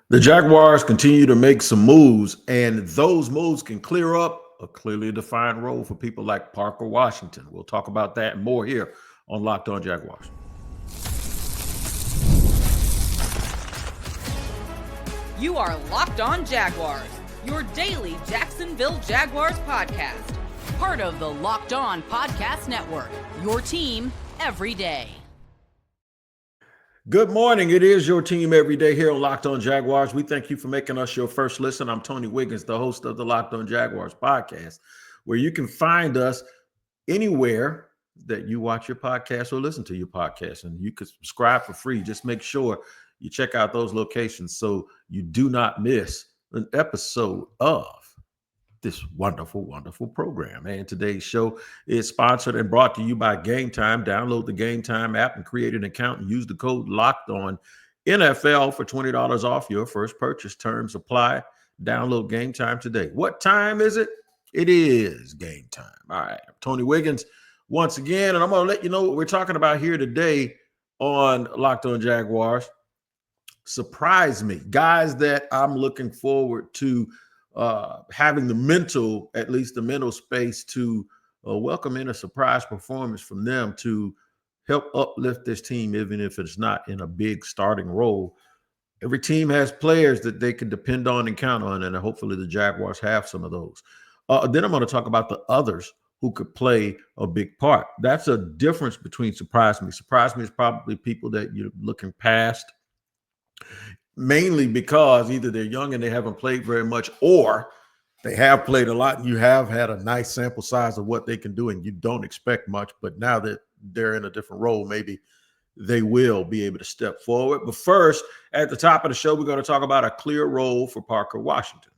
The Jaguars continue to make some moves, and those moves can clear up a clearly defined role for people like Parker Washington. We'll talk about that and more here on Locked On Jaguars. You are Locked On Jaguars, your daily Jacksonville Jaguars podcast. Part of the Locked On Podcast Network, your team every day. Good morning. It is your team every day here on Locked On Jaguars. We thank you for making us your first listen. I'm Tony Wiggins, the host of the Locked On Jaguars podcast, where you can find us anywhere that you watch your podcast or listen to your podcast. And you can subscribe for free. Just make sure you check out those locations so you do not miss an episode of this wonderful, wonderful program. And today's show is sponsored and brought to you by Game Time. Download the Game Time app and create an account and use the code Locked On NFL for $20 off your first purchase. Terms apply. Download Game Time today. What time is it? It is game time. All right. I'm Tony Wiggins once again, and I'm going to let you know what we're talking about here today on Locked On Jaguars. Surprise me. Guys that I'm looking forward to having the mental space to welcome in a surprise performance from them to help uplift this team, even if it's not in a big starting role. Every team has players that they can depend on and count on, and hopefully the Jaguars have some of those. Then I'm going to talk about the others who could play a big part. That's a difference between surprise me. Surprise me is probably people that you're looking past, mainly because either they're young and they haven't played very much, or they have played a lot and you have had a nice sample size of what they can do and you don't expect much. But now that they're in a different role, maybe they will be able to step forward. But first, at the top of the show, we're going to talk about a clear role for Parker Washington.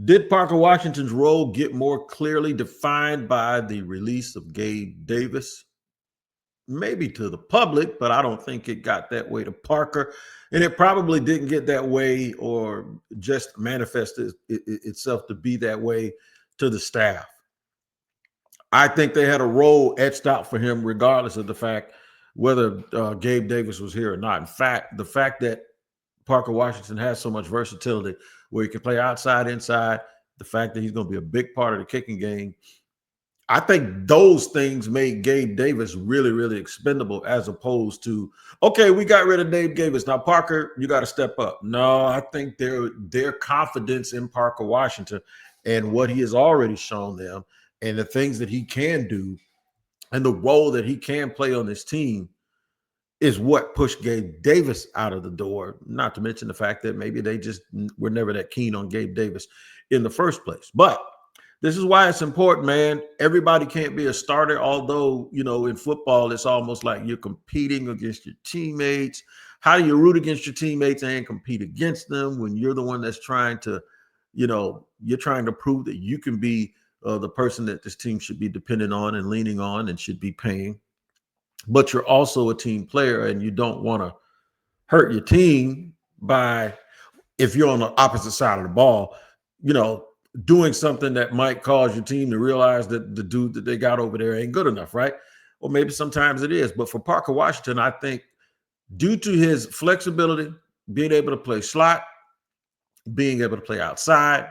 Did Parker Washington's role get more clearly defined by the release of Gabe Davis? Maybe to the public, but I don't think it got that way to Parker. And it probably didn't get that way or just manifested itself to be that way to the staff. I think they had a role etched out for him regardless of the fact whether Gabe Davis was here or not. In fact, the fact that Parker Washington has so much versatility where he can play outside, inside, the fact that he's going to be a big part of the kicking game, I think those things made Gabe Davis really, really expendable as opposed to, okay, we got rid of Gabe Davis. Now, Parker, you got to step up. No, I think their confidence in Parker Washington and what he has already shown them and the things that he can do and the role that he can play on this team is what pushed Gabe Davis out of the door, not to mention the fact that maybe they just were never that keen on Gabe Davis in the first place. But this is why it's important, man. Everybody can't be a starter, although, in football, it's almost like you're competing against your teammates. How do you root against your teammates and compete against them when you're the one that's trying to, you're trying to prove that you can be the person that this team should be dependent on and leaning on and should be paying. But you're also a team player and you don't want to hurt your team by, if you're on the opposite side of the ball, doing something that might cause your team to realize that the dude that they got over there ain't good enough, right? Or maybe sometimes it is. But for Parker Washington, I think due to his flexibility, being able to play slot, being able to play outside,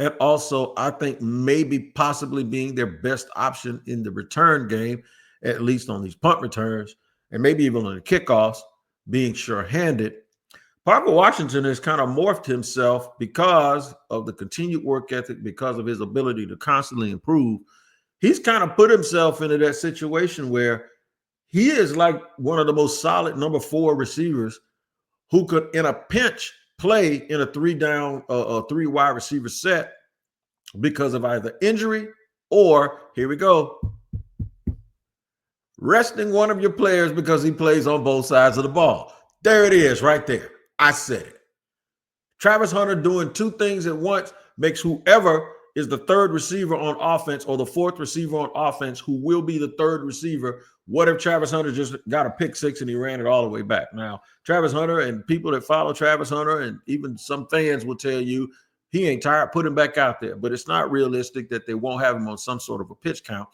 and also I think maybe possibly being their best option in the return game, at least on these punt returns, and maybe even on the kickoffs, being sure-handed, Parker Washington has kind of morphed himself because of the continued work ethic, because of his ability to constantly improve. He's kind of put himself into that situation where he is like one of the most solid number 4 receivers who could, in a pinch, play in a 3 wide receiver set because of either injury or, here we go, resting one of your players because he plays on both sides of the ball. There it is right there. I said it. Travis Hunter doing 2 things at once makes whoever is the 3rd receiver on offense or the 4th receiver on offense who will be the 3rd receiver. What if Travis Hunter just got a pick 6 and he ran it all the way back? Now, Travis Hunter and people that follow Travis Hunter and even some fans will tell you he ain't tired, put him back out there. But it's not realistic that they won't have him on some sort of a pitch count.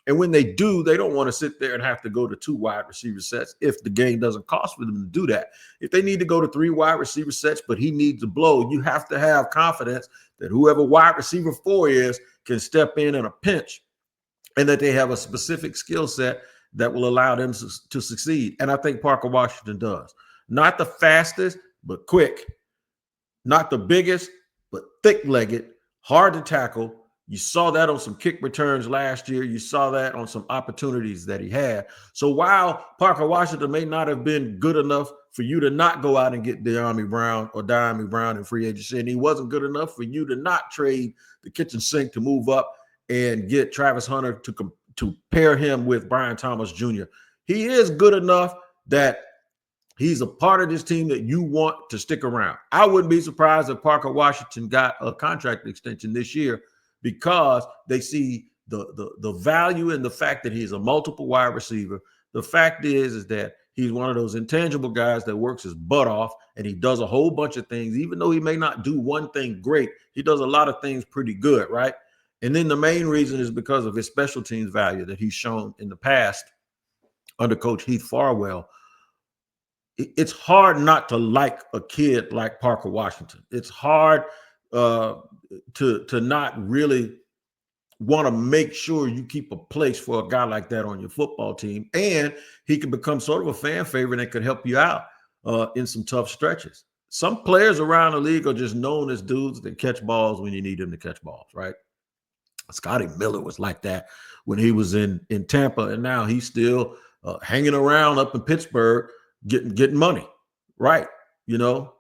And when they do, they don't want to sit there and have to go to 2 wide receiver sets if the game doesn't cost for them to do that. If they need to go to 3 wide receiver sets, but he needs to blow, you have to have confidence that whoever wide receiver 4 is can step in a pinch, and that they have a specific skill set that will allow them to succeed. And I think Parker Washington does. Not the fastest, but quick. Not the biggest, but thick-legged, hard to tackle. You saw that on some kick returns last year. You saw that on some opportunities that he had. So while Parker Washington may not have been good enough for you to not go out and get Dyami Brown in free agency, and he wasn't good enough for you to not trade the kitchen sink to move up and get Travis Hunter to pair him with Brian Thomas Jr. He is good enough that he's a part of this team that you want to stick around. I wouldn't be surprised if Parker Washington got a contract extension this year, because they see the value in the fact that he's a multiple wide receiver. The fact is that he's one of those intangible guys that works his butt off, and he does a whole bunch of things. Even though he may not do one thing great, he does a lot of things pretty good, right? And then the main reason is because of his special teams value that he's shown in the past under Coach Heath Farwell. It's hard not to like a kid like Parker Washington. It's hard to not really want to make sure you keep a place for a guy like that on your football team. And he can become sort of a fan favorite and could help you out in some tough stretches. Some players around the league are just known as dudes that catch balls when you need them to catch balls, right? Scotty Miller was like that when he was in Tampa, and now he's still hanging around up in Pittsburgh getting money, right? You know,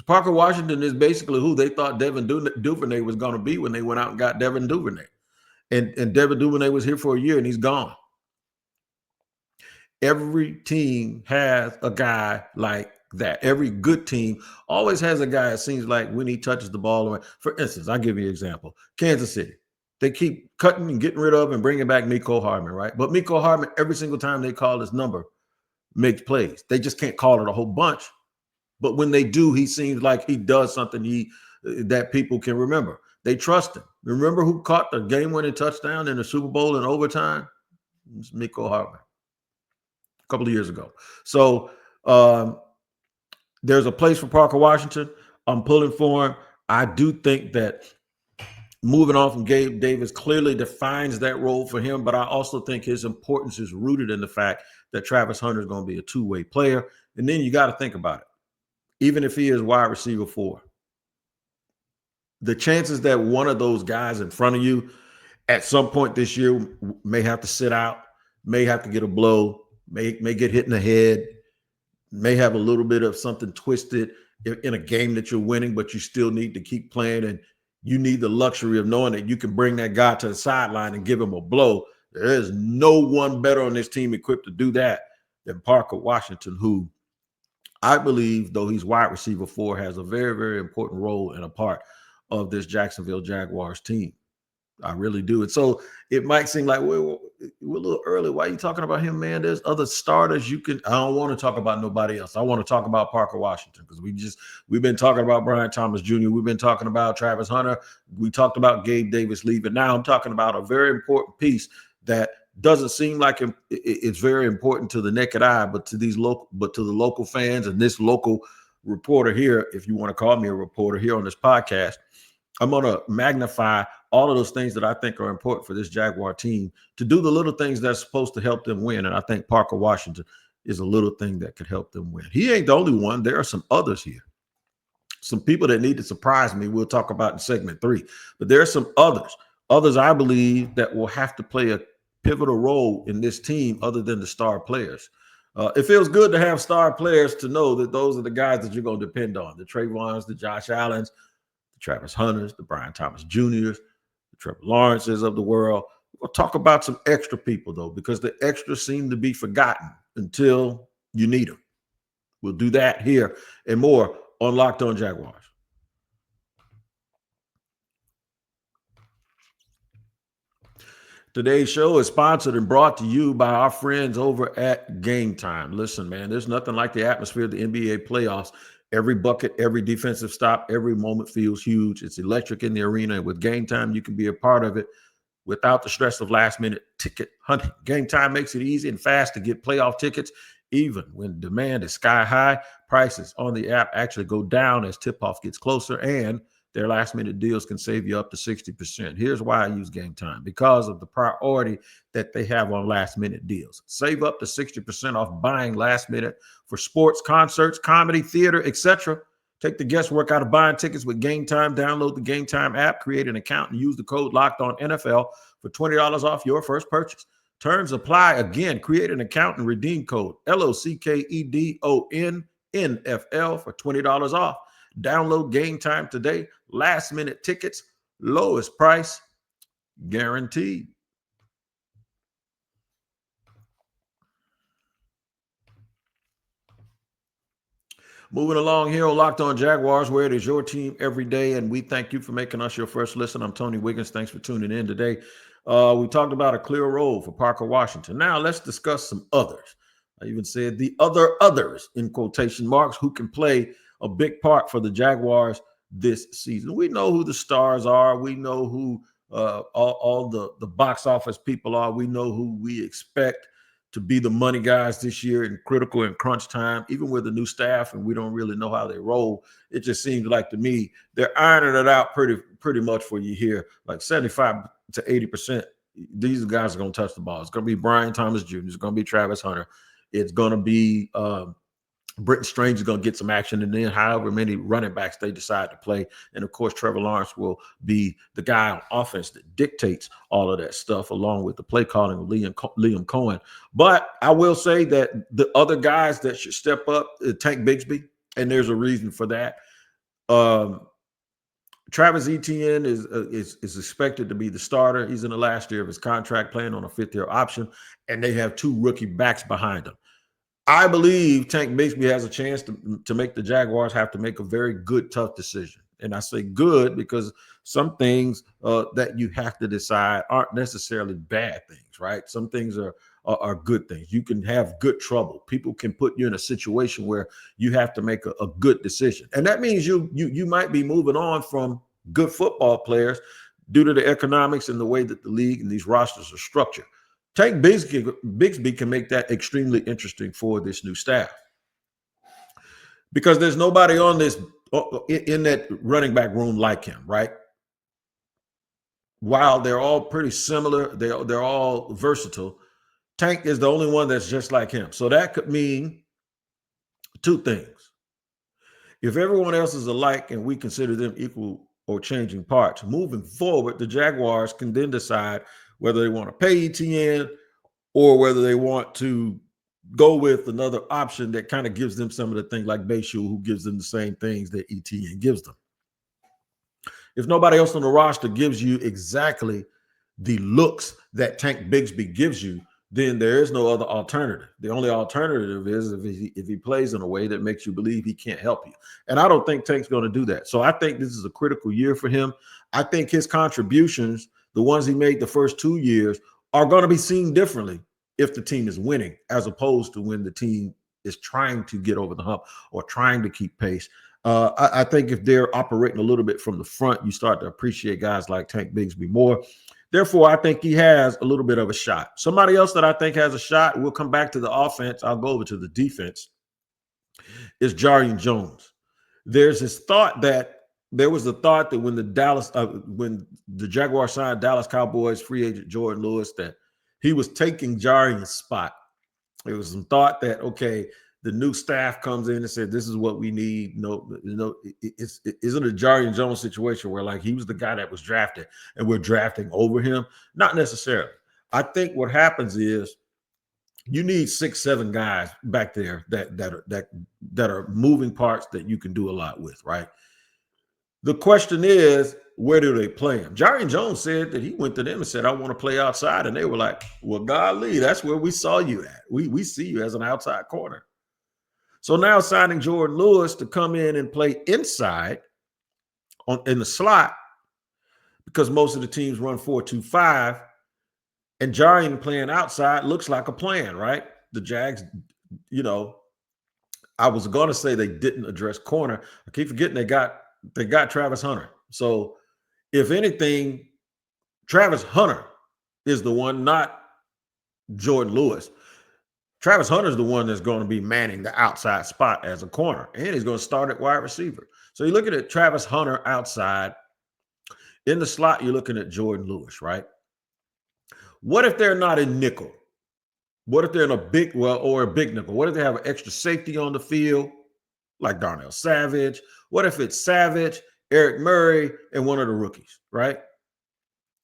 Parker Washington is basically who they thought Devin Duvernay was going to be when they went out and got Devin Duvernay. And Devin Duvernay was here for a year and he's gone. Every team has a guy like that. Every good team always has a guy, it seems like, when he touches the ball away. For instance, I'll give you an example. Kansas City. They keep cutting and getting rid of and bringing back Mecole Hardman, right? But Mecole Hardman, every single time they call his number, makes plays. They just can't call it a whole bunch. But when they do, he seems like he does something that people can remember. They trust him. Remember who caught the game-winning touchdown in the Super Bowl in overtime? It was Mecole Hardman a couple of years ago. So there's a place for Parker Washington. I'm pulling for him. I do think that moving on from Gabe Davis clearly defines that role for him, but I also think his importance is rooted in the fact that Travis Hunter is going to be a two-way player. And then you got to think about it. Even if he is wide receiver 4, the chances that one of those guys in front of you at some point this year may have to sit out, may have to get a blow, may get hit in the head, may have a little bit of something twisted in a game that you're winning, but you still need to keep playing, and you need the luxury of knowing that you can bring that guy to the sideline and give him a blow. There is no one better on this team equipped to do that than Parker Washington, who I believe, though he's wide receiver 4, has a very, very important role and a part of this Jacksonville Jaguars team. I really do. And so it might seem like we're a little early. Why are you talking about him, man? There's other starters you can. I don't want to talk about nobody else. I want to talk about Parker Washington, because we've been talking about Brian Thomas Jr. We've been talking about Travis Hunter. We talked about Gabe Davis leaving. Now I'm talking about a very important piece that doesn't seem like it's very important to the naked eye, but to the local fans and this local reporter here, if you want to call me a reporter here on this podcast, I'm going to magnify all of those things that I think are important for this Jaguar team to do the little things that's supposed to help them win. And I think Parker Washington is a little thing that could help them win. He ain't the only one. There are some others here. Some people that need to surprise me we'll talk about in segment 3. But there are some others I believe that will have to play a pivotal role in this team other than the star players. It feels good to have star players, to know that those are the guys that you're going to depend on. The Trayvons, the Josh Allens, the Travis Hunters, the Brian Thomas Jr.'s, the Trevor Lawrences of the world. We'll talk about some extra people, though, because the extras seem to be forgotten until you need them. We'll do that here and more on Locked On Jaguars. Today's show is sponsored and brought to you by our friends over at Game Time. Listen, man, there's nothing like the atmosphere of the NBA playoffs. Every bucket, every defensive stop, every moment feels huge. It's electric in the arena. And with Game Time, you can be a part of it. without the stress of last-minute ticket hunting. Game Time makes it easy and fast to get playoff tickets. Even when demand is sky high, prices on the app actually go down as tip-off gets closer, and their last-minute deals can save you up to 60%. Here's why I use Game Time: because of the priority that they have on last-minute deals. Save up to 60% off buying last minute for sports, concerts, comedy, theater, etc. Take the guesswork out of buying tickets with Game Time. Download the Game Time app, create an account, and use the code LOCKEDONNFL for $20 off your first purchase. Terms apply. Again, create an account and redeem code LOCKEDONNFL for $20 off. Download Game Time today. Last minute tickets, lowest price guaranteed. Moving along here on Locked On Jaguars, where it is your team every day, and we thank you for making us your first listen. I'm Tony Wiggins. Thanks for tuning in today. We talked about a clear role for Parker Washington. Now let's discuss some others. I even said the others in quotation marks who can play a big part for the Jaguars this season. We know who the stars are. We know who all the box office people are. We know who we expect to be the money guys this year in critical and crunch time, even with the new staff, and we don't really know how they roll. It just seems like to me they're ironing it out pretty much for you here, like 75 to 80%. These guys are going to touch the ball. It's going to be Brian Thomas Jr. It's going to be Travis Hunter. It's going to be Britton Strange is going to get some action, and then however many running backs they decide to play. And, of course, Trevor Lawrence will be the guy on offense that dictates all of that stuff, along with the play calling of Liam Cohen. But I will say that the other guys that should step up, Tank Bigsby, and there's a reason for that. Travis Etienne is expected to be the starter. He's in the last year of his contract, playing on a fifth-year option, and they have two rookie backs behind him. I believe Tank Bigsby has a chance to make the Jaguars have to make a very good, tough decision. And I say good because some things that you have to decide aren't necessarily bad things, right? Some things are good things. You can have good trouble. People can put you in a situation where you have to make a good decision. And that means you might be moving on from good football players due to the economics and the way that the league and these rosters are structured. Tank Bigsby can make that extremely interesting for this new staff because there's nobody on this in that running back room like him, right? While they're all pretty similar, they're all versatile. Tank is the only one that's just like him. So that could mean two things. If everyone else is alike and we consider them equal or changing parts, moving forward, the Jaguars can then decide whether they want to pay Etienne or whether they want to go with another option that kind of gives them some of the things like Bayshul, who gives them the same things that Etienne gives them. If nobody else on the roster gives you exactly the looks that Tank Bigsby gives you, then there is no other alternative. The only alternative is if he plays in a way that makes you believe he can't help you. And I don't think Tank's going to do that. So I think this is a critical year for him. I think his contributions, the ones he made the first 2 years, are going to be seen differently if the team is winning, as opposed to when the team is trying to get over the hump or trying to keep pace. I think if they're operating a little bit from the front, you start to appreciate guys like Tank Bigsby more. Therefore, I think he has a little bit of a shot. Somebody else that I think has a shot, we'll come back to the offense, I'll go over to the defense, is Jarden Jones. There was a thought that when the Jaguars signed Dallas Cowboys free agent Jordan Lewis, that he was taking Jarden's spot. There was some thought that, okay, the new staff comes in and said, this is what we need. Isn't a Jarden Jones situation where like he was the guy that was drafted and we're drafting over him? Not necessarily. I think what happens is you need 6-7 guys back there that are moving parts that you can do a lot with, right? The question is, where do they play him? Jarden Jones said that he went to them and said, I want to play outside. And they were like, well, golly, that's where we saw you at. We see you as an outside corner. So now signing Jordan Lewis to come in and play inside in the slot, because most of the teams run 4-2-5, and Jarden playing outside looks like a plan, right? The Jags, I was going to say they didn't address corner. I keep forgetting they got Travis Hunter. So if anything, Travis Hunter is the one, not Jordan Lewis. Travis Hunter is the one that's going to be manning the outside spot as a corner, and he's going to start at wide receiver. So you're looking at Travis Hunter outside. In the slot, you're looking at Jordan Lewis, right? What if they're not in nickel? What if they're in a big nickel? What if they have an extra safety on the field, like Darnell Savage? What if it's Savage, Eric Murray, and one of the rookies, right?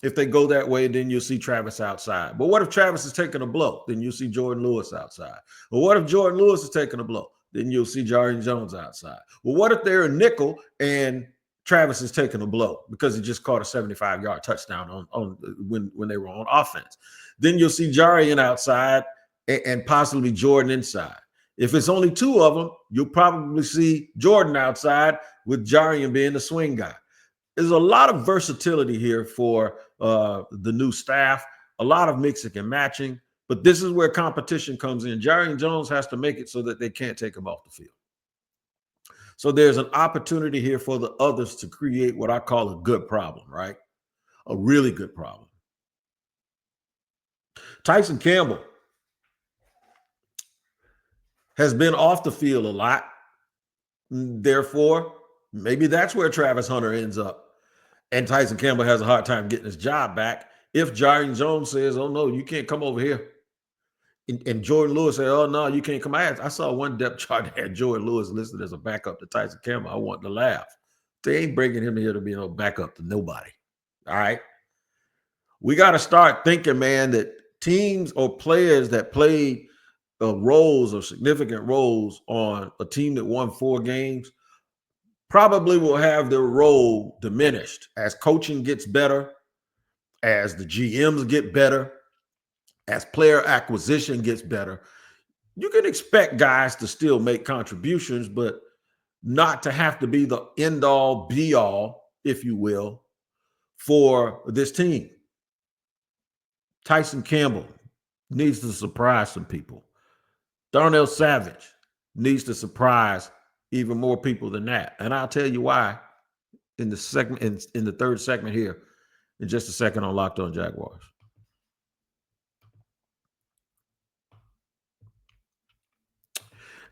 If they go that way, then you'll see Travis outside. But what if Travis is taking a blow? Then you'll see Jordan Lewis outside. Well, what if Jordan Lewis is taking a blow? Then you'll see Jarden Jones outside. Well, what if they're a nickel and Travis is taking a blow because he just caught a 75-yard touchdown on when they were on offense? Then you'll see Jarian outside and possibly Jordan inside. If it's only two of them, you'll probably see Jordan outside with Jarian being the swing guy. There's a lot of versatility here for the new staff, a lot of mixing and matching, but this is where competition comes in. Jarden Jones has to make it so that they can't take him off the field. So there's an opportunity here for the others to create what I call a good problem, right? A really good problem. Tyson Campbell has been off the field a lot. Therefore, maybe that's where Travis Hunter ends up. And Tyson Campbell has a hard time getting his job back if Jarden Jones says, oh, no, you can't come over here. And Jordan Lewis said, oh, no, you can't come. I saw one depth chart that had Jordan Lewis listed as a backup to Tyson Campbell. I want to laugh. They ain't bringing him here to be no backup to nobody. All right? We got to start thinking, man, that teams or players that played roles or significant roles on a team that won 4 games probably will have their role diminished as coaching gets better, as the GMs get better, as player acquisition gets better. You can expect guys to still make contributions, but not to have to be the end-all, be-all, if you will, for this team. Tyson Campbell needs to surprise some people. Darnell Savage needs to surprise even more people than that. And I'll tell you why in the segment, in the third segment here in just a second on Locked On Jaguars.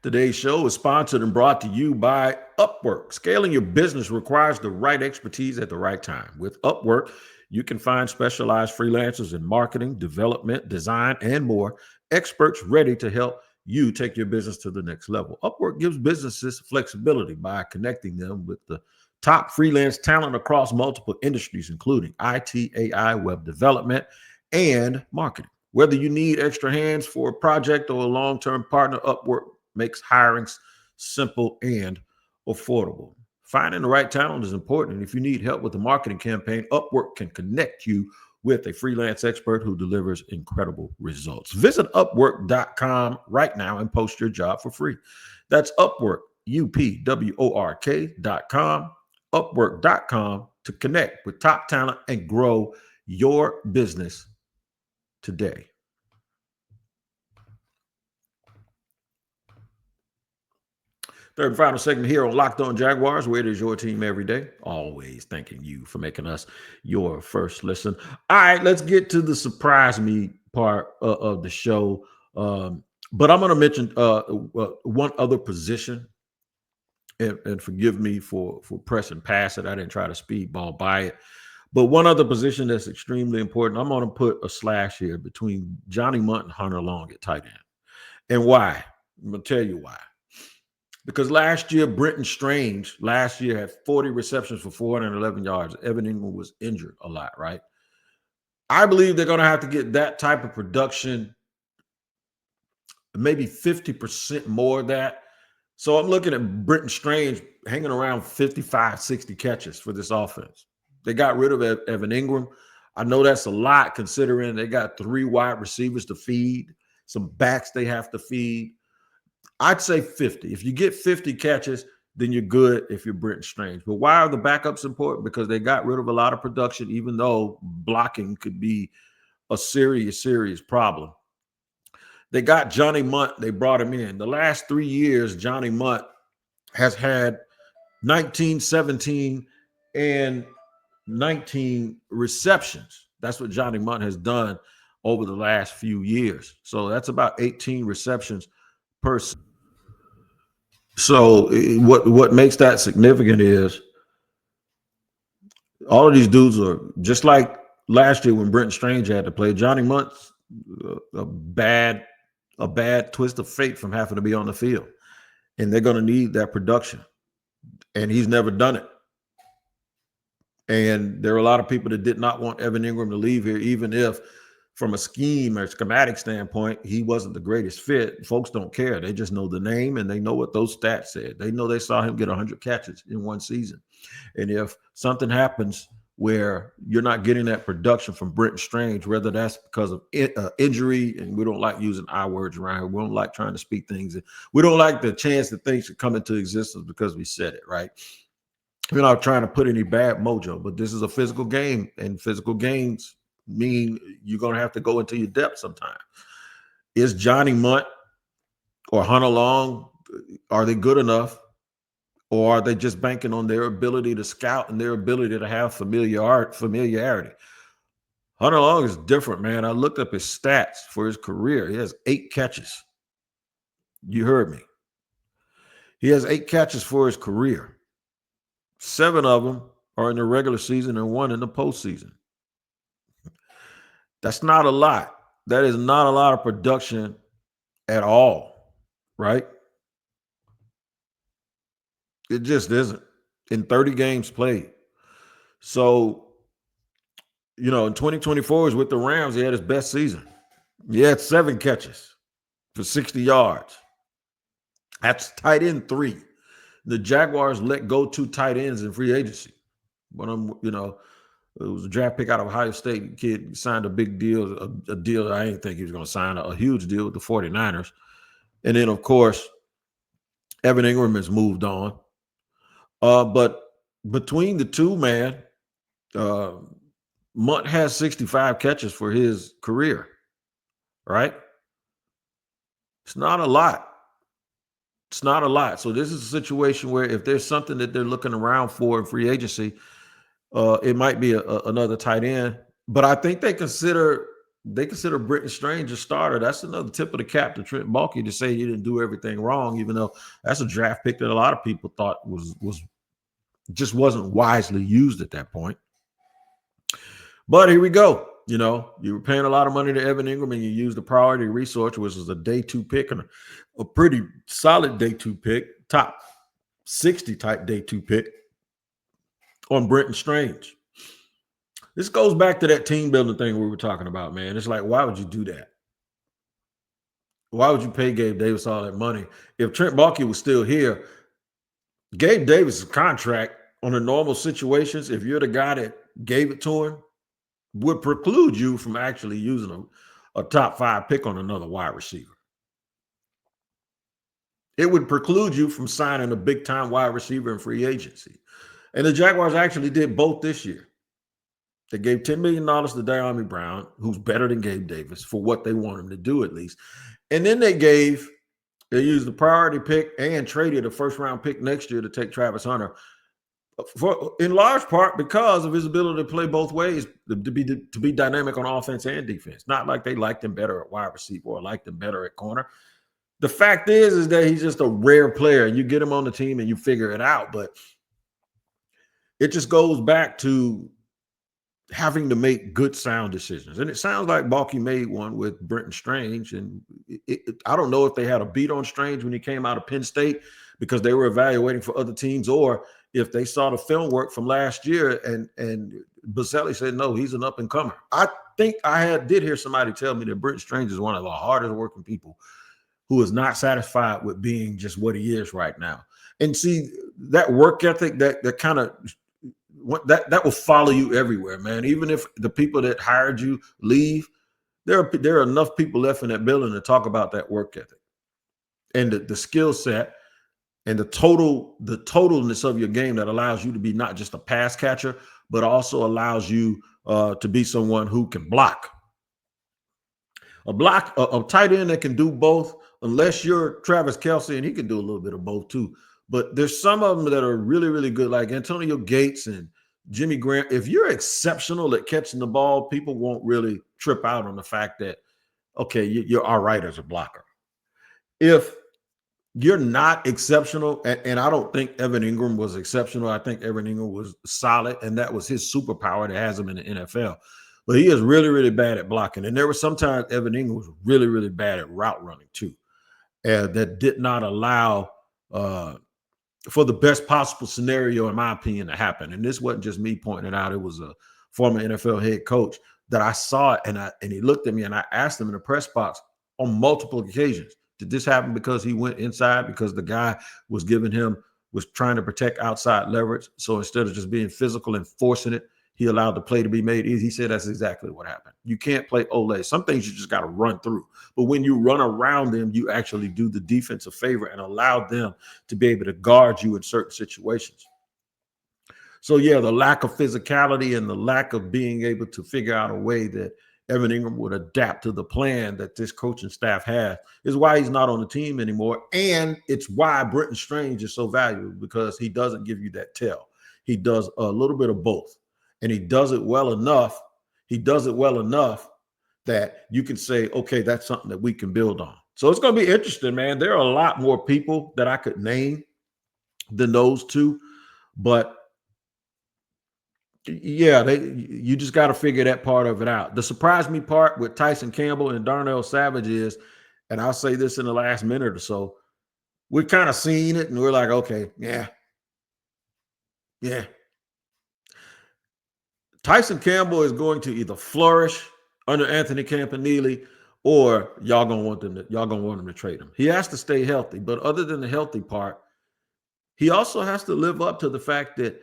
Today's show is sponsored and brought to you by Upwork. Scaling your business requires the right expertise at the right time. With Upwork, you can find specialized freelancers in marketing, development, design, and more, experts ready to help you take your business to the next level. Upwork gives businesses flexibility by connecting them with the top freelance talent across multiple industries, including IT, AI, web development, and marketing. Whether you need extra hands for a project or a long-term partner, Upwork makes hiring simple and affordable. Finding the right talent is important. And if you need help with the marketing campaign, Upwork can connect you with a freelance expert who delivers incredible results. Visit Upwork.com right now and post your job for free. That's Upwork, UPWORK.com, Upwork.com to connect with top talent and grow your business today. Third and final segment here on Locked On Jaguars, where it is your team every day. Always thanking you for making us your first listen. All right, let's get to the surprise me part of the show. But I'm going to mention one other position, and forgive me for pressing past it. I didn't try to speedball by it. But one other position that's extremely important, I'm going to put a slash here between Johnny Munt and Hunter Long at tight end. And why? I'm going to tell you why. Because last year, Brenton Strange had 40 receptions for 411 yards. Evan Ingram was injured a lot, right? I believe they're going to have to get that type of production, maybe 50% more of that. So I'm looking at Brenton Strange hanging around 55, 60 catches for this offense. They got rid of Evan Ingram. I know that's a lot considering they got 3 wide receivers to feed, some backs they have to feed. I'd say 50. If you get 50 catches, then you're good if you're Brenton Strange. But why are the backups important? Because they got rid of a lot of production, even though blocking could be a serious, serious problem. They got Johnny Munt. They brought him in. The last 3 years, Johnny Munt has had 19, 17, and 19 receptions. That's what Johnny Munt has done over the last few years. So that's about 18 receptions per season. So what makes that significant is all of these dudes are just like last year when Brenton Strange had to play. Johnny Munt's a bad twist of fate from having to be on the field, and they're going to need that production, and he's never done it. And there are a lot of people that did not want Evan Ingram to leave here, even if from a scheme or schematic standpoint, he wasn't the greatest fit. Folks don't care. They just know the name and they know what those stats said. They know they saw him get 100 catches in one season. And if something happens where you're not getting that production from Brenton Strange, whether that's because of injury, and we don't like using our words around here. We don't like trying to speak things. We don't like the chance that things should come into existence because we said it, right? We're not trying to put any bad mojo, but this is a physical game, and physical games mean you're going to have to go into your depth sometime. Is Johnny Munt or Hunter Long, are they good enough? Or are they just banking on their ability to scout and their ability to have familiarity? Hunter Long is different, man. I looked up his stats for his career. He has 8 catches. You heard me. He has 8 catches for his career. 7 of them are in the regular season and 1 in the postseason. That's not a lot. That is not a lot of production at all, right? It just isn't in 30 games played. So, in 2024 is with the Rams, he had his best season. He had 7 catches for 60 yards. That's tight end 3. The Jaguars let go 2 tight ends in free agency. But it was a draft pick out of Ohio State. Kid signed a big deal, a deal I didn't think he was going to sign, a huge deal with the 49ers. And then, of course, Evan Ingram has moved on. But between the two, man, Munt has 65 catches for his career, right? It's not a lot. It's not a lot. So this is a situation where if there's something that they're looking around for in free agency, it might be another tight end. But I think they consider Brenton Strange a starter. That's another tip of the cap to Trent Baalke to say he didn't do everything wrong, even though that's a draft pick that a lot of people thought was just wasn't wisely used at that point. But here we go. You were paying a lot of money to Evan Ingram and you used the priority resource, which was a day 2 pick and a pretty solid day 2 pick, top 60 type day 2 pick on Brenton Strange. This goes back to that team building thing we were talking about, man. It's like, why would you do that? Why would you pay Gabe Davis all that money? If Trent Baalke was still here, Gabe Davis' contract under normal situations, if you're the guy that gave it to him, would preclude you from actually using a top 5 pick on another wide receiver. It would preclude you from signing a big-time wide receiver in free agency. And the Jaguars actually did both this year. They gave $10 million to Diami Brown, who's better than Gabe Davis, for what they want him to do at least. And then they used the priority pick and traded a first-round pick next year to take Travis Hunter, in large part because of his ability to play both ways, to be dynamic on offense and defense. Not like they liked him better at wide receiver or liked him better at corner. The fact is that he's just a rare player, and you get him on the team and you figure it out. But it just goes back to having to make good, sound decisions. And it sounds like Baalke made one with Brenton Strange. And I don't know if they had a beat on Strange when he came out of Penn State because they were evaluating for other teams, or if they saw the film work from last year and Baselli said, no, he's an up-and-comer. I think I did hear somebody tell me that Brenton Strange is one of the hardest working people who is not satisfied with being just what he is right now. And see, that work ethic, that kind of that will follow you everywhere, man. Even if the people that hired you leave, there are enough people left in that building to talk about that work ethic and the skill set and the totalness of your game that allows you to be not just a pass catcher, but also allows you to be someone who can block. A tight end that can do both, unless you're Travis Kelce, and he can do a little bit of both too. But there's some of them that are really, really good, like Antonio Gates and Jimmy Graham, if you're exceptional at catching the ball, people won't really trip out on the fact that, okay, you're all right as a blocker. If you're not exceptional, and I don't think Evan Ingram was exceptional. I think Evan Ingram was solid, and that was his superpower that has him in the NFL. But he is really, really bad at blocking. And there were sometimes Evan Ingram was really, really bad at route running too. That did not allow for the best possible scenario, in my opinion, to happen. And this wasn't just me pointing it out. It was a former NFL head coach that I saw it, and he looked at me, and I asked him in the press box on multiple occasions, did this happen because he went inside, because the guy was trying to protect outside leverage? So instead of just being physical and forcing it, he allowed the play to be made easy. He said that's exactly what happened. You can't play Ole. Some things you just got to run through. But when you run around them, you actually do the defense a favor and allow them to be able to guard you in certain situations. So, yeah, the lack of physicality and the lack of being able to figure out a way that Evan Ingram would adapt to the plan that this coaching staff has is why he's not on the team anymore. And it's why Brenton Strange is so valuable, because he doesn't give you that tell. He does a little bit of both. And he does it well enough. He does it well enough that you can say, okay, that's something that we can build on. So it's going to be interesting, man. There are a lot more people that I could name than those two. But yeah, you just got to figure that part of it out. The surprise me part with Tyson Campbell and Darnell Savage is, and I'll say this in the last minute or so, we're kind of seeing it and we're like, okay, yeah. Tyson Campbell is going to either flourish under Anthony Campanile, or y'all gonna want him to trade him. He has to stay healthy, but other than the healthy part, he also has to live up to the fact that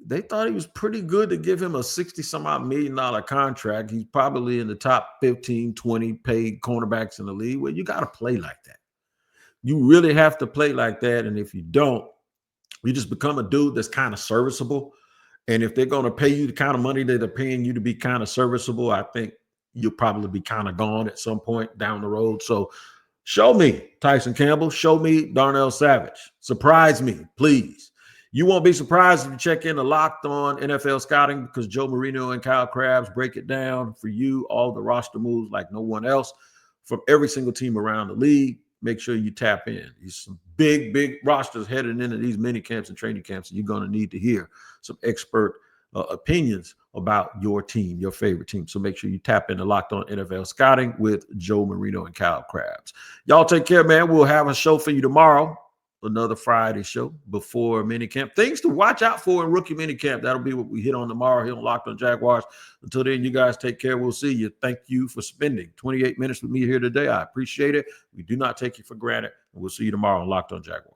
they thought he was pretty good to give him a 60-some-odd $1 million contract. He's probably in the top 15, 20 paid cornerbacks in the league. Well, you got to play like that. You really have to play like that, and if you don't, you just become a dude that's kind of serviceable. And if they're going to pay you the kind of money that they're paying you to be kind of serviceable, I think you'll probably be kind of gone at some point down the road. So show me Tyson Campbell. Show me Darnell Savage. Surprise me, please. You won't be surprised if you check in the Locked On NFL Scouting, because Joe Marino and Kyle Krabs break it down for you, all the roster moves like no one else from every single team around the league. Make sure you tap in. These some big rosters heading into these mini camps and training camps, and you're going to need to hear some expert opinions about your team, your favorite team. So make sure you tap into Locked On NFL Scouting with Joe Marino and Kyle Krabs. Y'all take care, man. We'll have a show for you tomorrow, another Friday show before minicamp. Things to watch out for in rookie minicamp. That'll be what we hit on tomorrow here on Locked On Jaguars. Until then, you guys take care. We'll see you. Thank you for spending 28 minutes with me here today. I appreciate it. We do not take you for granted. And we'll see you tomorrow on Locked On Jaguars.